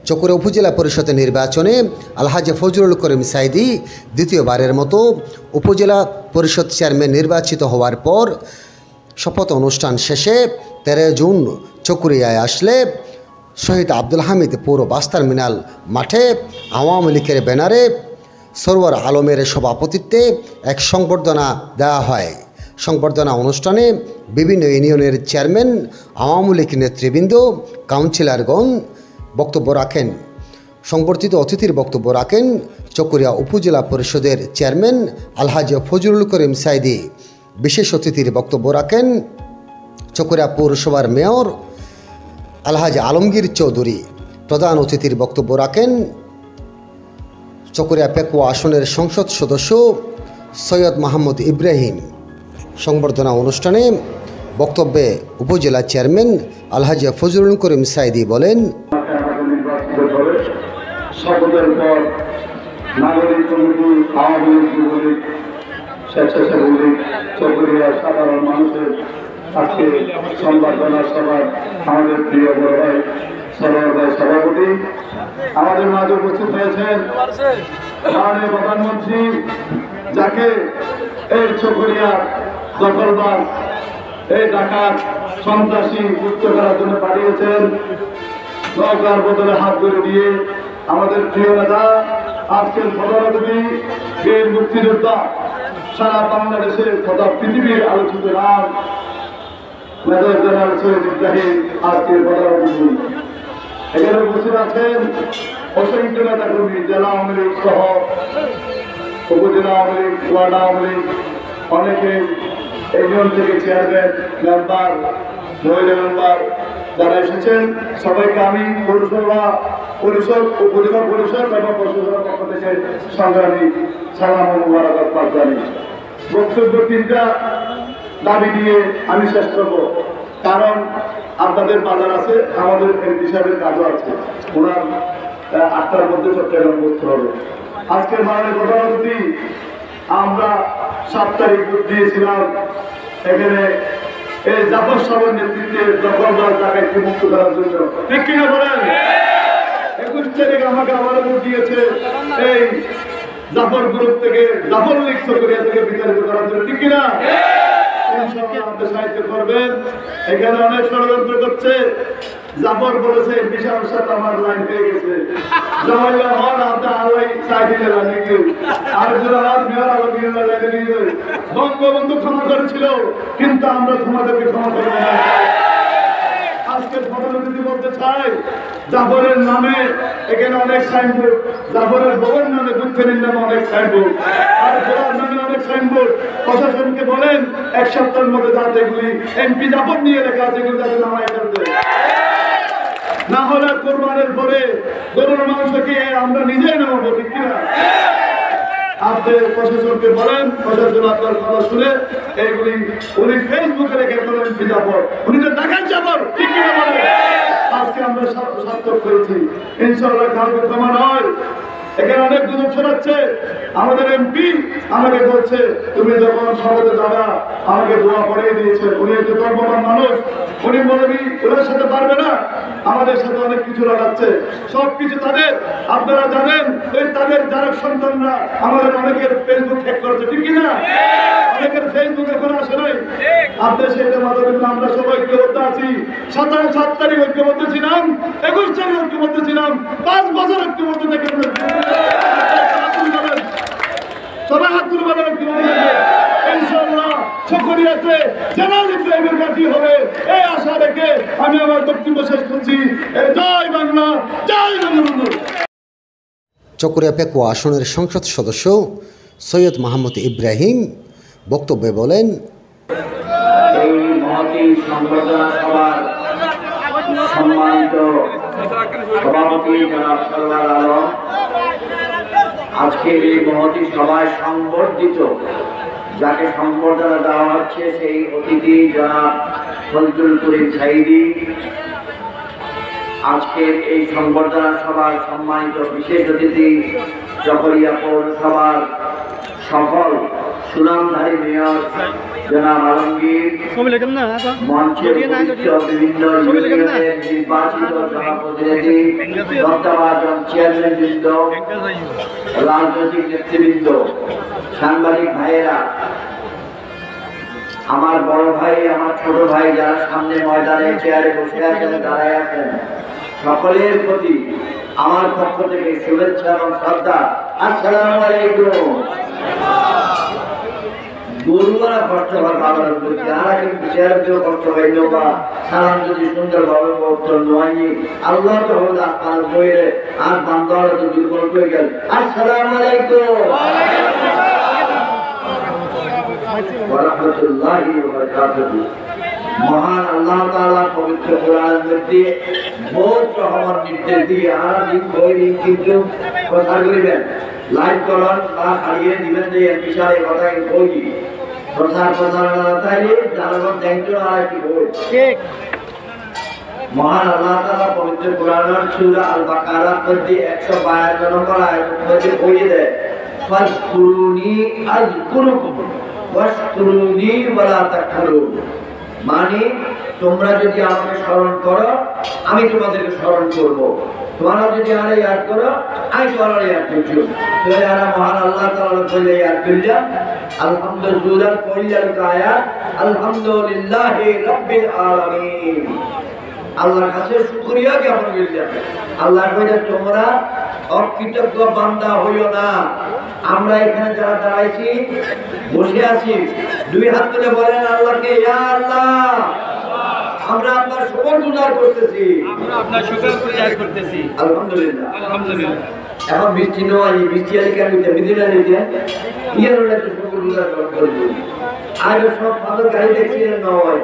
চকরিয়া উপজেলা পরিষদের নির্বাচনে আলহাজি ফজলুল করিম সাইদি দ্বিতীয়বারের মতো উপজেলা পরিষদ চেয়ারম্যান নির্বাচিত হওয়ার পর শপথ অনুষ্ঠান শেষে 13 জুন চকরিয়ায় আসলে শহীদ আব্দুল হামিদ পৌর বাস টার্মিনাল মাঠে আওয়ামী লীগের ব্যানারে সরওয়ার আলমের সভাপতিত্বে এক সংবর্ধনা দেওয়া হয়। সংবর্ধনা অনুষ্ঠানে বিভিন্ন ইউনিয়নের চেয়ারম্যান, আওয়ামী লীগ নেতৃবৃন্দ, কাউন্সিলরগণ বক্তব্য রাখেন। সংবর্ধিত অতিথির বক্তব্য রাখেন চকরিয়া উপজেলা পরিষদের চেয়ারম্যান আলহাজি ফজলুল করিম সাইদি। বিশেষ অতিথির বক্তব্য রাখেন চকরিয়া পৌরসভার মেয়র আলহাজি আলমগীর চৌধুরী। প্রধান অতিথির বক্তব্য রাখেন চকরিয়া পেকুয়া আসনের সংসদ সদস্য সৈয়দ মাহমুদ ইব্রাহিম। সংবর্ধনা অনুষ্ঠানে বক্তব্যে উপজেলা চেয়ারম্যান আলহাজি ফজলুল করিম সাইদি বলেন, শপথের পর নাগরিক কমিটি, আওয়ামী লীগ, যুবলীগ, স্বেচ্ছাসেবী লীগ, চকরিয়া সাধারণ মানুষের আজকে সংবর্ধনা সভার আমাদের প্রিয় বড় ভাই সরোয়ার ভাই সভাপতি আমাদের মাঝে উপস্থিত হয়েছেন। মাননীয় প্রধানমন্ত্রী যাকে এই চকরিয়া দখলবাজ, এই ডাকাত, সন্ত্রাসী মুক্ত করার জন্য পাঠিয়েছেন, নৌকার বদলে হাত ধরে দিয়ে আমাদের প্রিয় নেতা, আজকের প্রধানমন্ত্রী, বীর মুক্তিযোদ্ধা, সারা বাংলাদেশের তথা পৃথিবীর আলোচিত নাম মেজর জেনারেল সৈয়দ ইব্রাহিম আজকের প্রধানমন্ত্রী। এখানে উপস্থিত আছেন অসংখ্য নেতা কর্মী, জেলা আওয়ামী লীগ সহ উপজেলা আওয়ামী লীগ, ওয়ার্ড আওয়ামী লীগ, অনেকে ইউনিয়ন থেকে চেয়ারম্যান, মেম্বার, মহিলা মেম্বার যারা এসেছেন, সবাইকে আমি পৌরসভা পরিষদ, উপজেলা পরিষদ এবং প্রশাসনের পক্ষ থেকে সংগ্রামী সালাম ও মোবারকবাদ জানাই। বক্তব্য 3টা দাবি দিয়ে আমি শেষ করব, কারণ আপনাদের বাজার আছে, আমাদের এমপি সাহেবের কাজও আছে। ওনার 8টার মধ্যে চট্টগ্রাম বসতে হবে। আজকের মাননীয় প্রধানমন্ত্রী, আমরা 7 তারিখ ভোট দিয়েছিলাম এখানে এই জাফর সাহেবের নেতৃত্বে দখলদার জায়গাকে মুক্ত করার জন্য, ঠিক কিনা বলেন? 21 তারিখ আমাকে আবারও ভোট দিয়েছে এই জাফর গ্রুপ থেকে, জাফর লীগ চকরিয়া থেকে বিতাড়িত করার জন্য, ঠিক কিনা? আমাদের সাহায্য করবেন। এখানে অনেক ষড়যন্ত্র করছে। জাফর বলেছে বিশাল সাথে আমার লাইন পেয়ে গেছে, বঙ্গবন্ধু ক্ষমা করেছিল, কিন্তু আমরা তোমাদেরকে ক্ষমা করবো না। আজকে প্রধানমন্ত্রী বলতে চাই, জাফরের নামে এখানে অনেক সাইনবোর্ড, জাফরের বউয়ের নামে, দুঃখের নামে অনেক সাইনবোর্ড, আর জেলার নামে অনেক সাইনবোর্ড। প্রশাসনকে বলেন 1 সপ্তাহের মধ্যে যাতে এগুলি এমপি জাফর নিয়ে লেখা আছে এগুলি যাতে নামায় ফেলতে, না হলে কোরবানের পরে গরুর মাংসকে আমরা নিজেই নামাবো, ঠিক কিনা? আপনি প্রশাসনকে বলেন, প্রশাসন আপনার কথা শুনে এইগুলি উনি ফেসবুকে রেখে বলেন এমপি জাফর, উনি তো দেখান জাফর, ঠিক কিনা বলেন? আজকে আমরা সার্থক করেছি, ইনশাআল্লাহ কাউকে ক্ষমা নয়। এখানে অনেক গুজব ছড়াচ্ছে। আমাদের এমপি আমাকে বলছে, তুমি যখন শপথে যাবা আমাকে দোয়া পড়িয়ে দিয়েছে, উনি একটু গর্ববান মানুষ, উনি বলবি ওনার সাথে পারবে না, আমাদের সাথে অনেক কিছু লাগাচ্ছে, সবকিছু তাদের। আপনারা জানেন ওই তাদের যারা সন্তানরা আমাদের অনেকের ফেসবুক হ্যাক করেছে, ঠিক কিনা? অনেকের ফেসবুক এখন আসে নাই। আপনি সেটা মাথায় রাখবেন, আমরা সবাই ঐক্যবদ্ধ আছি। 7 তারিখ ঐক্যবদ্ধ ছিলাম, 21 তারিখ ঐক্যবদ্ধ ছিলাম, 5 বছর ঐক্যবদ্ধ থেকে সবাই হাত তুলে বলেন ইনশাআল্লাহ চকরিয়াতে জেনারেল ইব্রাহিমের পার্টি হবে, এই আশা রেখে আমি আমার বক্তব্য শেষ করছি। জয় বাংলা, জয় বঙ্গবন্ধু। চকরিয়া পেকুয়া আসনের সংসদ সদস্য সৈয়দ মাহমুদ ইব্রাহিম বক্তব্যে বলেন, এই মহতী সংবর্ধনা সভার সম্মানিত সভাপতি জনাব সরওয়ার আলম, আজকের এই মহতী সভায় সংবর্ধিত যাকে সংবর্ধনা দেওয়া হচ্ছে সেই অতিথি জনাব ফজলুল করিম সাইদি, আজকের এই সংবর্ধনা সভার সম্মানিত বিশেষ অতিথি চকরিয়া পৌরসভার সফল সুনামধারী মেয়র জনাব আলমগীর মঞ্চের বিভিন্ন ইউনিয়নের নির্বাচিত জনপ্রতিনিধি, তত্ত্বাবধায়ক চেয়ারম্যানবৃন্দ, রাজনৈতিক নেতৃবৃন্দ, সাংবাদিক ভাইয়েরা, আমার বড় ভাই, আমার ছোট ভাই যারা সামনে ময়দানে চেয়ারে বসে আছেন, দাঁড়ায় আছেন, সকলের প্রতি আমার পক্ষ থেকে শুভেচ্ছা এবং শ্রদ্ধা। আসসালামু আলাইকুম। গরুরা কষ্ট হয় বাবার প্রতি, আর কিন্তু চেয়ার কেউ কষ্ট হইল বা সালাম যদি সুন্দরভাবে বক্তব্য নয়, আল্লাহ তো হল আপনার বইয়ে আর বান্ধব তো দুর্বল হয়ে গেল। আসসালামু আলাইকুম ওয়া রাহমাতুল্লাহি ওয়া বারাকাতুহু। মহান আল্লাহ তাআলা পবিত্র কোরআনের মধ্যে বহুত রহমত নির্দেশ দিয়ে আর দিন বই কিন্তু কথা করিবেন, লাইভ করুন বা হারিয়ে দিবেন যে এর বিষয়ে কথা বই প্রচার প্রচারণা তাইলে জানাবার দায়িত্ব আর কি বই। ঠিক মহান আল্লাহ তাআলা পবিত্র কোরআনের সূরা আল বাকারার মধ্যে 152 নম্বর আয়াতের মধ্যে বলে দেয়, ফাজকুরুনি আযকুরুকুম ওয়াশকুরুনি ওয়ালা তাকফুরুন। মানে তোমরা যদি আমাকে স্মরণ করো আমি তোমাদেরকে স্মরণ করব, তোমরা যদি আরে ইয়াদ করো আমি তোমার ইয়াদ করছি। তাহলে আমরা মহান আল্লাহ তাআলা বলে ইয়াদ করলাম, আলহামদুলিল্লাহ কইলাল আয়াত, আলহামদুলিল্লাহি রাব্বিল আলামিন। আল্লাহর কাছে শুকরিয়া জ্ঞাপন করলাম। আল্লাহ কইলে তোমরা অকৃতজ্ঞ বান্দা হইও না। আমরা এখানে যারা দাঁড়াইছি বসে আছি, দুই হাত তুলে বলেন আল্লাহকে, ইয়া আল্লাহ আমরা আপনার শুকর গুজার করতেছি, আমরা আপনার শুকর গুজার করতেছি। আলহামদুলিল্লাহ আলহামদুলিল্লাহ। এখন বৃষ্টি নয়, বৃষ্টি আজকে আমি বিদিনা নিতে ইয়ার একটা শুকর গুজার করব। আর সব ফাদর গাড়ি দেখছিলেন নয়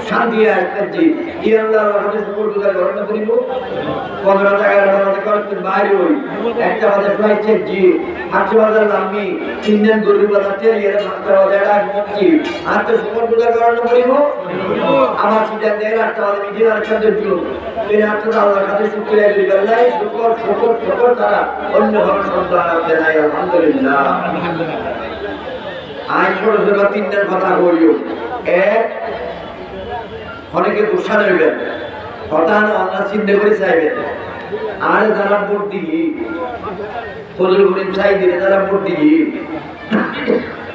শান্তি আসতেছি ইয়ার আল্লাহর কাছে শুকর গুজার করতে করিব। 15 টাকা আমাদের করতে বাইরে হই, একটা বাজার ফ্লাইট চেক জি 800 বাজার লাম্বি 3 দিন গরুর বাজার তেল এর 5 বাজার আগ মচ্ছি আর তো শুকর গুজার করতে করিব। আমার সিদ্ধান্ত দেয় একটা বাজার মিটিং আর একটা দিও এই আত্মা আল্লাহর কাছে শুকরিয়া করি। আল্লাহ শুকর শুকর শুকর তারা অন্য ভাবে সন্তান আছে নাই। আলহামদুলিল্লাহ। আজ ছোট ছোট 3 দিন কথা কইও। এক, অনেকে গুসা নেবেন, কথা অন্য চিন্তা করে চাইবেন। আর যারা ভোট দিই ফজল করিম চাই দিলে যারা ভোট দিই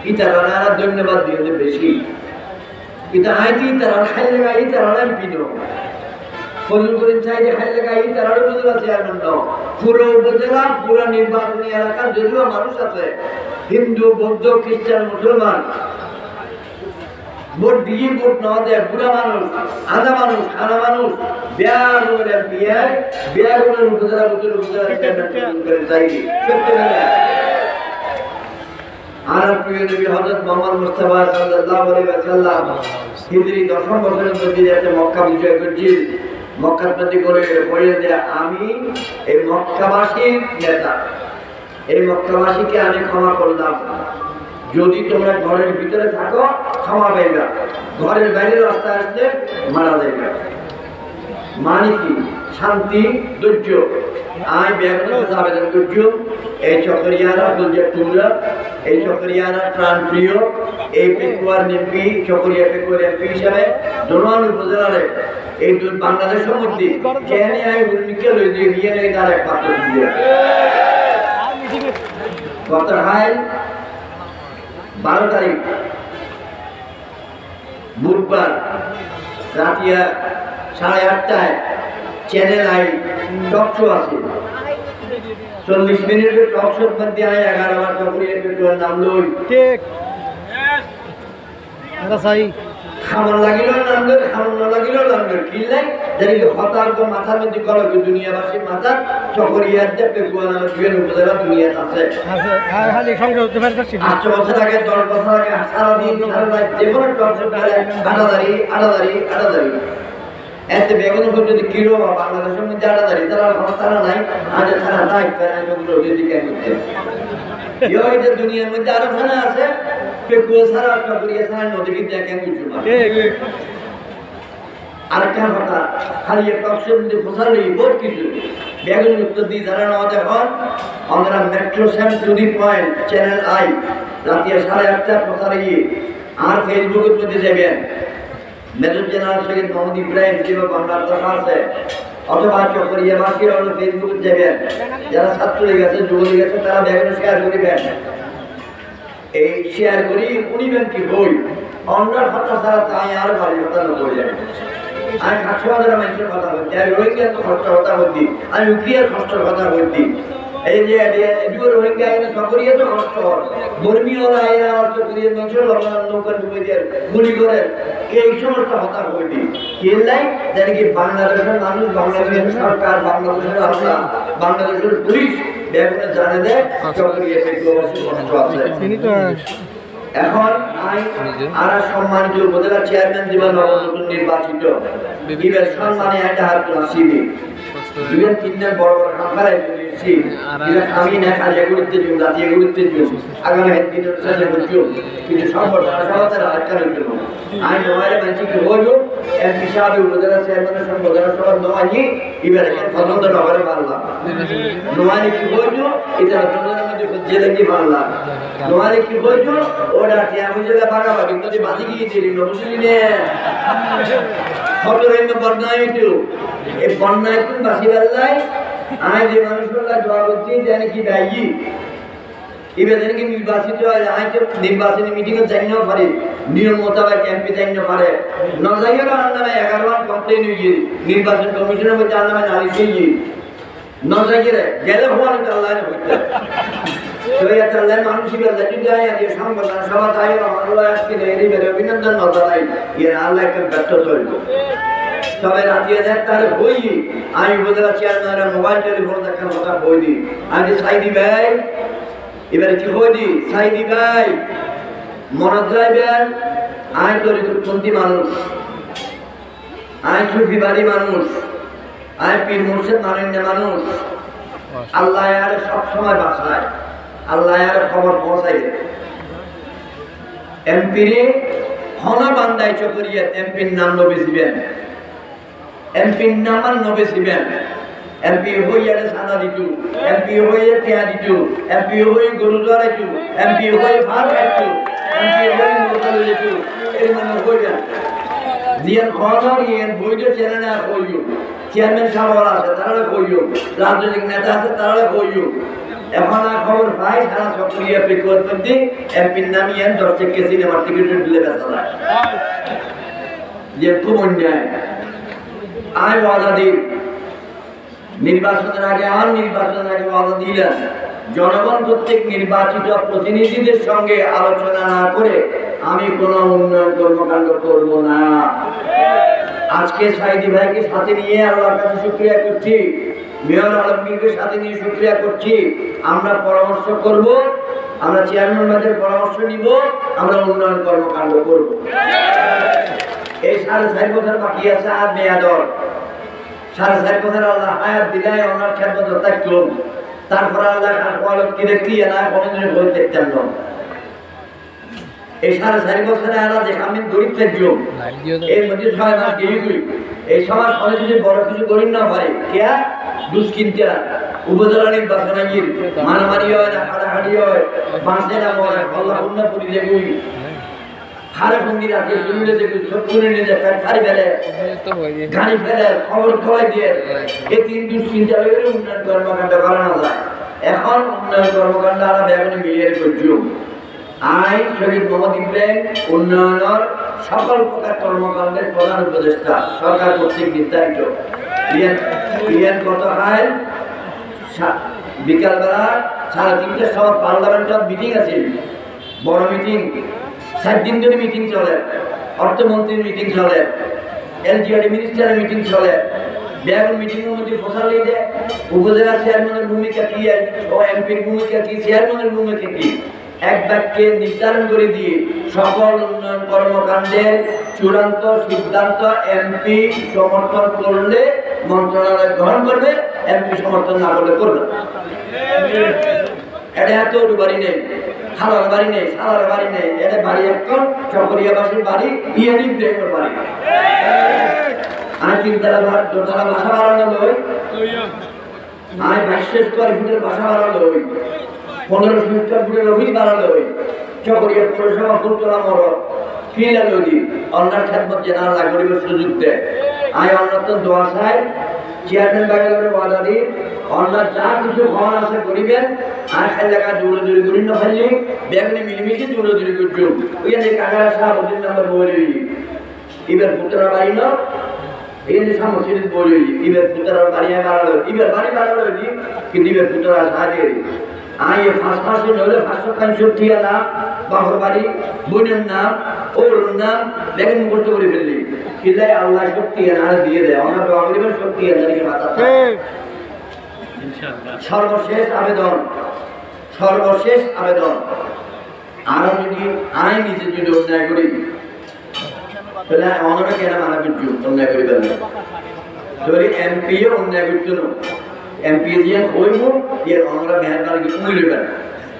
ইতারা ধন্যবাদ দিয়ে বেশি এটা আইতি তারা খাই লাগাই তারা এমপি নো ফজল করিম চাই যে খাই লাগাই তারা উপজেলা চেয়ারম্যান নো। পুরো উপজেলা পুরো নির্বাচনী এলাকার যদিও মানুষ আছে হিন্দু বৌদ্ধ খ্রিস্টান মুসলমান, ভোট দিয়ে ভোট না দেয় বুড়া মানুষ আধা মানুষ খানা মানুষ বিয়ার বিয়ার উপজেলা আর প্রিয় নবী হযরত মুহাম্মদ মুস্তাফা সাল্লাল্লাহু আলাইহি ওয়াসাল্লাম হিজরি 10 বছরের মধ্যে যাতে মক্কা বিজয় করেছিল, মক্কার প্রতি করে বলে দেয়া আমি এই মক্কাবাসীর নেতা, এই মক্কাবাসীকে আমি ক্ষমা করলাম। যদি তোমরা ঘরের ভিতরে থাকো ক্ষমা পাইবা, ঘরের বাইরে রাস্তা আসলে মারা যাইবা। মানে কি শান্তি ধৈর্য আয় ব্যাগত আবেদন করছো। এই চকরিয়ারা বলছে তোমরা এই চকরিয়ারা প্রাণ প্রিয় এই পেকুয়ার এমপি চকরিয়া পেকুয়ার এমপি হিসাবে দোনোয়ান উপজেলারে এই বাংলাদেশের মধ্যে কেন আয় ভূমিকা লই দিয়ে নিয়ে নেই তার একমাত্র দিয়ে গত 12 তারিখ বুধবার রাতিয়া 8:30টায় চ্যানেল আই টক শো আছে। 40 মিনিটের টক শোর মধ্যে আয় 11 বার চকরিয়া পেট্রোল নাম লই ঠিক খাবার লাগিল নামদের খাবার না লাগিল নামদের কিনলাই জানি হতার তো মাথার মধ্যে গল দুনিয়াবাসীর মাথা চকরিয়ার যে পেকুয়া নামে জুয়েন উপজেলা দুনিয়াতে আছে। 8 বছর আগে 10 বছর আগে সারাদিন সারা রাত যে কোনো টক আটাদারি এতে বেগুন যদি কিলো বা বাংলাদেশের মধ্যে আটাদারি তারা নাই আজ তারা নাই করতে দুনিয়ার মধ্যে আরো থানা আছে পেকুয়া সারা চকরিয়া সারা নদী দেখেন আরেকটা কথা খালি টকশোর মধ্যে ফসালি বহুত কিছু বেগুন উত্তর দিয়ে যারা আমাদের হন আমরা metro 7 to the point channel I রাতে 8:30 প্রচারে গিয়ে আর ফেসবুকের মধ্যে যাবেন মেজর জেনারেল শহীদ মোহাম্মদ ইব্রাহিম যেভাবে বাংলার কথা আছে, অথবা চকরিয়াবাসীর হলো ফেসবুকে যাবেন, যারা ছাত্রলীগ আছে যুবলীগ আছে তারা ব্যাগনে শেয়ার করিবেন। এই শেয়ার করি উনিবেন কি বই অন্যার কথা ছাড়া তাই আর বাড়ির কথা বলে যাবে। আমি 5,000 মানুষের কথা বলছি, আমি রোহিঙ্গার খরচের কথা বলছি, আমি ইউক্রিয়ার খরচের কথা বলছি। এই যে রোহিঙ্গা আইনে সকরিয়ে তো কষ্ট ধর্মীয়রা আইনে আমার চকরিয়ে মানুষের নৌকা ডুবে দিয়ে গুলি করে এই সমস্ত কথা বলছি। কিনলাই যেন কি বাংলাদেশের মানুষ, বাংলাদেশের সরকার, বাংলাদেশের আল্লাহ, বাংলাদেশের পুলিশ ব্যাপারে জানে দেয় চকরিয়ে কষ্ট আছে। এখন আর সম্মানিত উপজেলা চেয়ারম্যান জীবন নতুন নির্বাচিত বিবের সম্মানে একটা হাত আসিবি বিবের 3 দিন বড় বড় খাম্পারাই বলেছি আমি না কাজে করতে দিন জাতীয় করতে দিন আগামী দিনের সাথে বলছো কিন্তু সম্পর্ক সমাজের আটকানোর জন্য আমি নয়ারে মানছি কি হইল এক হিসাবে উপজেলা চেয়ারম্যানের সঙ্গে উপজেলা সভার নয়ানি এবারে পছন্দ নগরে পারলাম নয়ানি কি হইল এটা প্রধানের মধ্যে জেলে কি পারলাম নয়ানি কি হইল ওরা টিয়া বুঝলে পারাবা কিন্তু বাজি গিয়ে দিলি বুঝলি নে ফটো রেঞ্জ বর্ণায় একটু এই বন্যায় একটু বাসি বেলায় আমি যে মানুষগুলা দোয়া করছি জানি কি ভাই এবার জানি কি নির্বাচিত হয় আমি তো নির্বাচনী মিটিংয়ে যাই না পারি নিয়ম মোতাবেক এমপি যাই না পারে না যাইও আমার নামে 11 বার কমপ্লেন হয়েছে নির্বাচন কমিশনের মধ্যে আমার নামে নালিশ হয়েছে না যাইয়ে গেলে হওয়ার আল্লাহ হইতে তো এই আল্লাহ মানুষই বলে যদি আয় আর সংবাদ সভা তাই আল্লাহ আজকে এই বেরে অভিনন্দন না জানাই এর আল্লাহ একটা ব্যর্থ হইল তবে রাতিয়ে দেখ তার বই আমি উপজেলা চেয়ারম্যানের মোবাইল টেলিফোন দেখার কথা বই দিই আমি সাইদি ভাই এবারে কি বই দিই সাইদি ভাই মনে রাখবেন আমি দরিদ্রপন্থী মানুষ আমি সুফি বাড়ি মানুষ আমি পীর মুর্শিদ মানেন মানুষ আল্লাহ আর সব সময় বাঁচায় আল্লাহ আর খবর পৌঁছাই এমপিরে হনা বান্দায় চকরিয়া এমপির নাম নবেছিবেন এমপির নাম আর নবেছিবেন এমপি হইয়া সাদা দিতু এমপি হইয়া টিয়া দিতু এমপি হই গরু জড়াইতু এমপি হই ভাত খাইতু এমপি হই মোটর দিতু এই মানে হইয়া জিয়ান খবর ইয়েন বইতে চেনে না কইও চেয়ারম্যান সাহেব আছে তারা কইও রাজনৈতিক নেতা আছে তারা কইও এখন আর খবর পাই সারা চকরিয়া প্রিকোয়ারপন্থী এমপির নাম ইয়েন 10 টাকা সিনেমার টিকিট দিলে বেচা যায় যে খুব অন্যায় আয় ওয়াদা দিই নির্বাচনের আগে আর নির্বাচনের আগে ওয়াদা দিলেন জনগণ কর্তৃক নির্বাচিত প্রতিনিধিদের সঙ্গে আলোচনা না করে আমি কোনো উন্নয়ন কর্মকাণ্ড করব না। আজকে সাইদি ভাইকে সাথে নিয়ে আল্লাহর কাছে শুকরিয়া করছি, মেয়র আলমগীরকে সাথে নিয়ে শুকরিয়া করছি। আমরা পরামর্শ করব, আমরা চেয়ারম্যান ভাইদের পরামর্শ নিব, আমরা উন্নয়ন কর্মকাণ্ড করব। এই 4.5 বছর বাকি আছে আর মেয়াদর 4.5 বছর আল্লাহ হায়াত দিলাই ওনার খেদমত থাকলো তারপর আল্লাহ কালকে কি দেখলি না কোনদিন বই দেখতাম না এই 4.5 বছরে আলা যে আমি গরিব থাকলো এই মধ্যে 6 মাস গিয়ে গই এই সমাজ অনেক কিছু বড় কিছু করি না পারে কেয়া দুষ্কিন্তা উপজেলা নির্বাচন আইন মারামারি হয় না হাড়াহাড়ি হয় বাঁচে না মরে আল্লাহ উন্নত করি দেবই খারাপ মন্দির আছে জমিলে দেখি সব করে নিয়ে যায় ফ্যাক্টরি ফেলে গাড়ি ফেলে খবর খোলাই দিয়ে এই 3 দুশ্চিন্তা হয়ে উন্নয়ন কর্মকাণ্ড করানো যায়। এখন উন্নয়ন কর্মকাণ্ড আমরা ব্যাপনে মিলিয়ে করছি। আই শহীদ মোহাম্মদ ইব্রাহিম উন্নয়নের সকল প্রকার কর্মকাণ্ডের প্রধান উপদেষ্টা সরকার কর্তৃক নির্ধারিত। ইয়ান গতকাল বিকালবেলা 3:30টার সময় পার্লামেন্টের মিটিং আছে, বড় মিটিং 7 দিন ধরে মিটিং চলে, অর্থমন্ত্রীর মিটিং চলে, এলজিআরডি মিনিস্টারের মিটিং চলে। ব্যাগন মিটিংয়ের মধ্যে ফসল দিয়ে উপজেলা চেয়ারম্যানের ভূমিকা কি ও এমপির ভূমিকা কি চেয়ারম্যানের ভূমিকা কি এক বাক্যে নির্ধারণ করে দিয়ে সকল উন্নয়ন কর্মকাণ্ডের চূড়ান্ত সিদ্ধান্ত এমপি সমর্থন করলে মন্ত্রণালয় গ্রহণ করবে, এমপি সমর্থন না করলে করবে। এটা এত বাড়ি নেই, খালার বাড়ি নেই, সালার বাড়ি নেই, এটা বাড়ি একজন চকরিয়াবাসীর বাড়ি, ইয়ান ইব্রাহিমের বাড়ি। আমি 3 দোতলা বাসা বাড়ানো লই, আমি 22 স্কোয়ার ফুটের বাসা বাড়ানো লই, 15 স্কোয়ার ফুটের অফিস বাড়ানো লই, চকরিয়া পৌরসভা ফুলতলা মরদ ফিলালজি অন্যার খেদমত যেন আল্লাহ করিবার সুযোগ দেয়। আমি অন্যত দোয়া চাই, চেয়ারম্যান বাইরে বাধা দিই, অন্যার যা কিছু ঘর আছে করিবেন, আর এলাকা দৌড়দৌড়ি করি না ফেললি বেগুনি মিলিমিশে দৌড়দৌড়ি করছো। ওইখানে কাকারা সাহেব ওদের নাম্বার বলে এবার পুত্রা বাড়ি না এই যে সমস্যা বলে এবার পুত্রার বাড়ি বাড়ালো, এবার বাড়ি বাড়ালো কিন্তু এবার পুত্রা সাহায্য আমি ফাঁসে নইলে 565 না বাবার বাড়ি বোনের নাম ওর নাম বেগুন মুখস্থ করে ফেললি কিলাই আল্লাহ শক্তি আর দিয়ে দেয় আমার দোয়া করিবার শক্তি আল্লাহকে মাথা। সর্বশেষ আবেদন আর যদি আমি নিজে যদি অন্যায় করি তাহলে অন্যরা কেন মানা করছো অন্যায় করি ফেলবে যদি এমপি অন্যায় করছো না এমপি দিয়ে হইব এর অন্যরা মেহরবানি উড়িবেন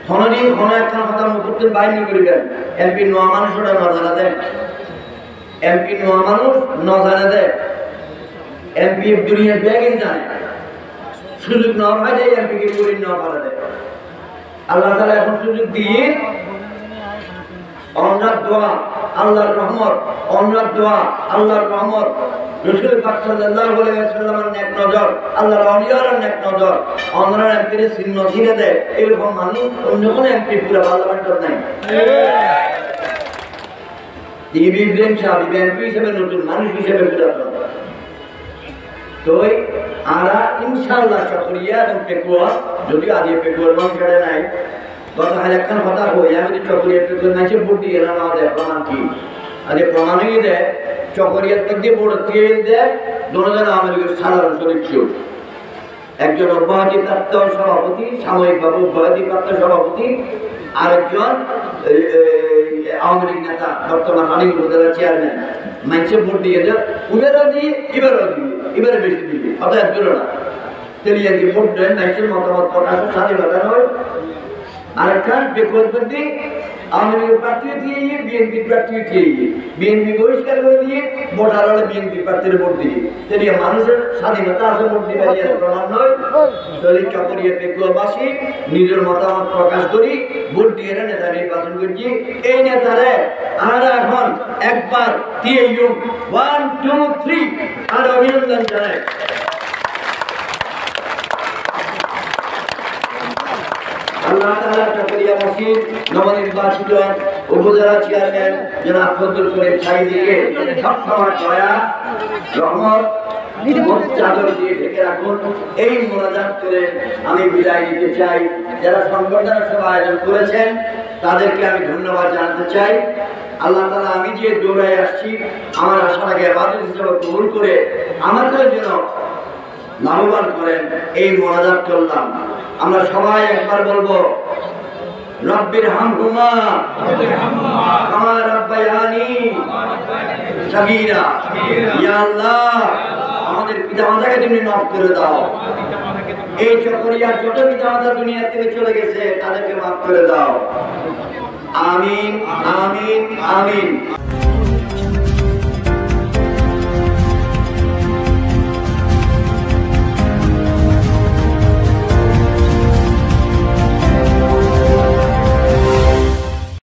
হনদিন হন একটা কথা মুখুর্তের বাইরে করিবেন এমপি নোয়া মানুষ ওটা নজানা দেয় এমপি নোয়া মানুষ নজানা দেয় এমপি দুনিয়ার ব্যাগে জানে সুযোগ না পায় যায় এমপিকে করি না পারা দেয় আল্লাহ তাআলা এখন সুযোগ দিয়ে অন্যার দোয়া আল্লাহর রহমত অন্যার দোয়া আল্লাহর রহমত রাসূল পাক সাল্লাল্লাহু আলাইহি ওয়াসাল্লামের নেক নজর আল্লাহর ওলিয়ার নেক নজর অন্যরা এমপির চিহ্ন ছিঁড়ে দেয় এরকম মানুষ অন্য কোনো এমপি পুরো পার্লামেন্টের নাই। টিভি ব্রেন সাহেব এমপি হিসেবে নতুন মানুষ হিসেবে বিরাজমান তো আমরা ইনশাআল্লাহ চকরিয়া এবং পেকুয়া যদিও আজ পেকুয়ার মানুষেরা নাই গত একখান কথা হই আমি চকরিয়া পেকুয়ার নাইছে ভোট দিয়ে এলাম আমাদের প্রমাণ কি আজ প্রমাণই দেয় চকরিয়ার মধ্যে ভোট তেল দেয় দুজন আওয়ামী লীগের সাধারণ সদস্য একজন অব্যাহতিপ্রাপ্ত সভাপতি সাময়িকভাবে অব্যাহতিপ্রাপ্ত সভাপতি আরেকজন আওয়ামী লীগ নেতা বর্তমান মানিক উপজেলার চেয়ারম্যান মানুষের ভোট দিয়ে দেয় উবেরও দিয়ে এবারও দিয়ে এবারে বেশি দিবে অত একজনও না তেলিয়া দিয়ে ভোট দেন মানুষের মতামত প্রকাশের স্বাধীনতা নয় আরেকটা বেকরবন্দি আওয়ামী লীগের প্রার্থী দিয়ে বিএনপির প্রার্থী দিয়ে বিএনপি বহিষ্কার করে দিয়ে ভোটার হলে বিএনপি প্রার্থীর ভোট দিয়ে তেলিয়া মানুষের স্বাধীনতা আছে ভোট দিবে প্রমাণ নয় দলিত চকরিয়া পেকুয়াবাসী নিজের মতামত প্রকাশ করি ভোট দিয়ে নেতা নির্বাচন করছি এই নেতারে আমরা এখন একবার দিয়ে 1 2 3 আর অভিনন্দন জানাই। আল্লাহ তাআলা চকরিয়াবাসী নবনির্বাচিত উপজেলা চেয়ারম্যান জনাব ফজলুল করিম সাঈদীকে সবসময় দয়া রহমত চাদর দিয়ে ঢেকে রাখুন এই মোনাজাত করে আমি বিদায় নিতে চাই। যারা সংবর্ধনা সভা আয়োজন করেছেন তাদেরকে আমি ধন্যবাদ জানাতে চাই। আল্লাহ তাআলা আমি যে দৌড়ায় আসছি আমার আশাটাকে ইবাদত হিসেবে কবুল করে আমাদের জন্য লাভবান করেন এই মোনাজাত করলাম। আমরা সবাই একবার বলবো রব্বির হামহুমা কামা রাব্বায়ানি সাগীরা ইয়া আল্লাহ আমাদের পিতামাতাকে তুমি মাফ করে দাও এই চকরিয়ার যত পিতামাতা দুনিয়া থেকে চলে গেছে তাদেরকে মাফ করে দাও আমিন আমিন আমিন।